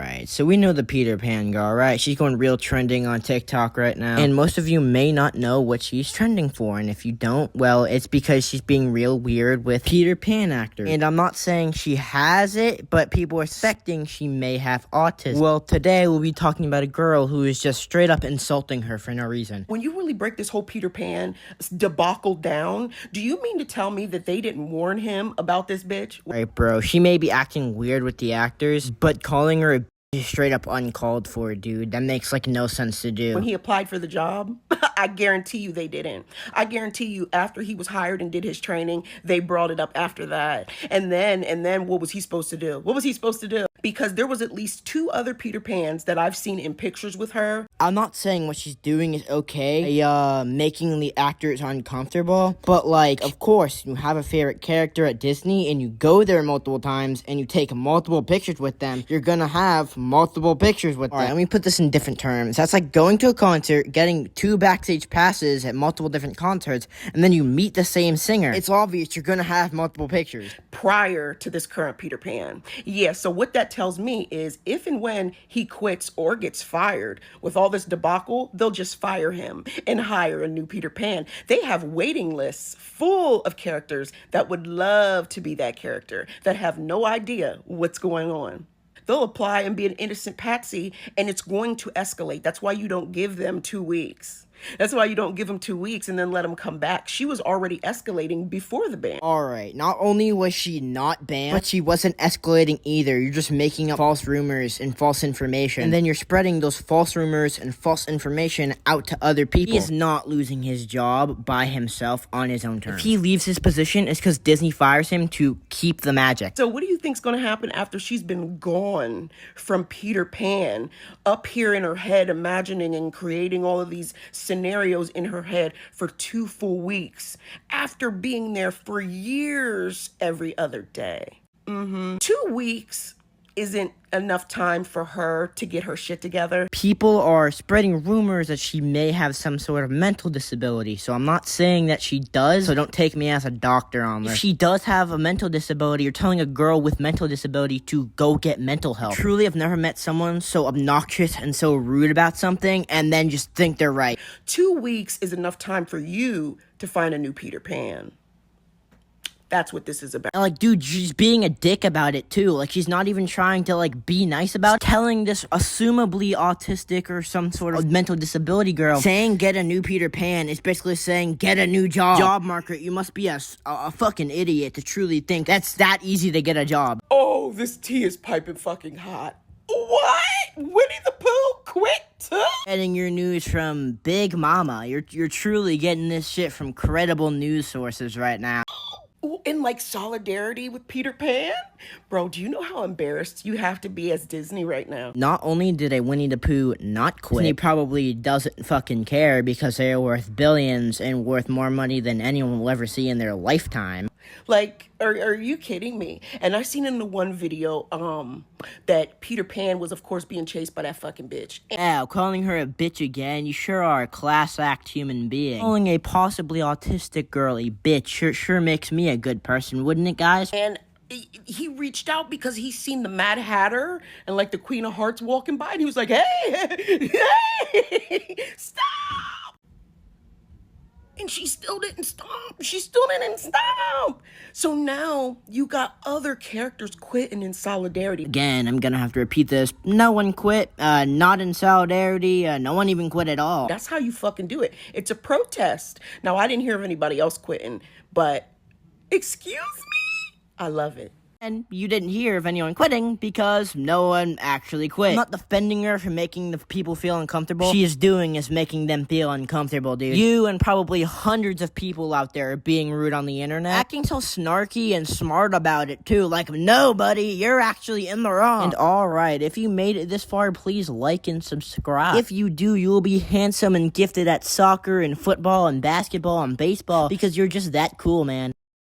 Alright, so we know the Peter Pan girl, right? She's going real trending on TikTok right now. And most of you may not know what she's trending for. And if you don't, well, it's because she's being real weird with Peter Pan actors. And I'm not saying she has it, but people are suspecting she may have autism. Well, today we'll be talking about a girl who is just straight up insulting her for no reason. When you really break this whole Peter Pan debacle down, do you mean to tell me that they didn't warn him about this bitch? Right, bro. She may be acting weird with the actors, but calling her a bitch is straight up uncalled for, dude. That makes, like, no sense to do. When he applied for the job, I guarantee you they didn't. I guarantee you after he was hired and did his training, they brought it up after that. And then what was he supposed to do? What was he supposed to do? Because there was at least 2 other Peter Pans that I've seen in pictures with her. I'm not saying what she's doing is okay, making the actors uncomfortable, but, like, of course, you have a favorite character at Disney, and you go there multiple times, and you take multiple pictures with them, you're gonna have multiple pictures with them. Alright, let me put this in different terms. That's like going to a concert, getting 2 backstage passes at multiple different concerts, and then you meet the same singer. It's obvious you're gonna have multiple pictures. Prior to this current Peter Pan. Yeah, so what that tells me is if and when he quits or gets fired with all this debacle, they'll just fire him and hire a new Peter Pan. They have waiting lists full of characters that would love to be that character, that have no idea what's going on. They'll apply and be an innocent patsy, and it's going to escalate. That's why you don't give them 2 weeks. That's why you don't give them 2 weeks and then let them come back. She was already escalating before the ban. Alright, not only was she not banned, but she wasn't escalating either. You're just making up false rumors and false information. And then you're spreading those false rumors and false information out to other people. He is not losing his job by himself on his own terms. If he leaves his position, it's because Disney fires him to keep the magic. So what do you think's going to happen after she's been gone from Peter Pan, up here in her head, imagining and creating all of these scenarios in her head for 2 full weeks after being there for years every other day? 2 weeks isn't enough time for her to get her shit together. People are spreading rumors that she may have some sort of mental disability, so I'm not saying that she does, so don't take me as a doctor on this. If she does have a mental disability, you're telling a girl with mental disability to go get mental help. Truly, I've never met someone so obnoxious and so rude about something and then just think they're right. 2 weeks is enough time for you to find a new Peter Pan. That's what this is about. And, like, dude, she's being a dick about it, too. Like, she's not even trying to, like, be nice about it. Telling this assumably autistic or some sort of mental disability girl, saying get a new Peter Pan is basically saying get a new job. Job market, you must be a fucking idiot to truly think that's that easy to get a job. Oh, this tea is piping fucking hot. What? Winnie the Pooh quit too? Getting your news from Big Mama. You're truly getting this shit from credible news sources right now. In like solidarity with Peter Pan? Bro, do you know how embarrassed you have to be as Disney right now? Not only did a Winnie the Pooh not quit, he probably doesn't fucking care because they are worth billions and worth more money than anyone will ever see in their lifetime. Like, are you kidding me? And I seen in the one video, that Peter Pan was, of course, being chased by that fucking bitch. Ow, calling her a bitch again? You sure are a class act human being. Calling a possibly autistic girl a bitch sure makes me a good person, wouldn't it, guys? And he reached out because he seen the Mad Hatter and, like, the Queen of Hearts walking by, and he was like, hey, stop! And she still didn't stop. She still didn't stop. So now you got other characters quitting in solidarity. Again, I'm gonna have to repeat this. No one quit. Not in solidarity. No one even quit at all. That's how you fucking do it. It's a protest. Now, I didn't hear of anybody else quitting, but excuse me? I love it. And you didn't hear of anyone quitting because no one actually quit. I'm not defending her for making the people feel uncomfortable. She is doing is making them feel uncomfortable, dude. You and probably hundreds of people out there are being rude on the internet. Acting so snarky and smart about it, too. Like, no, buddy, you're actually in the wrong. And alright, if you made it this far, please like and subscribe. If you do, you will be handsome and gifted at soccer and football and basketball and baseball because you're just that cool, man.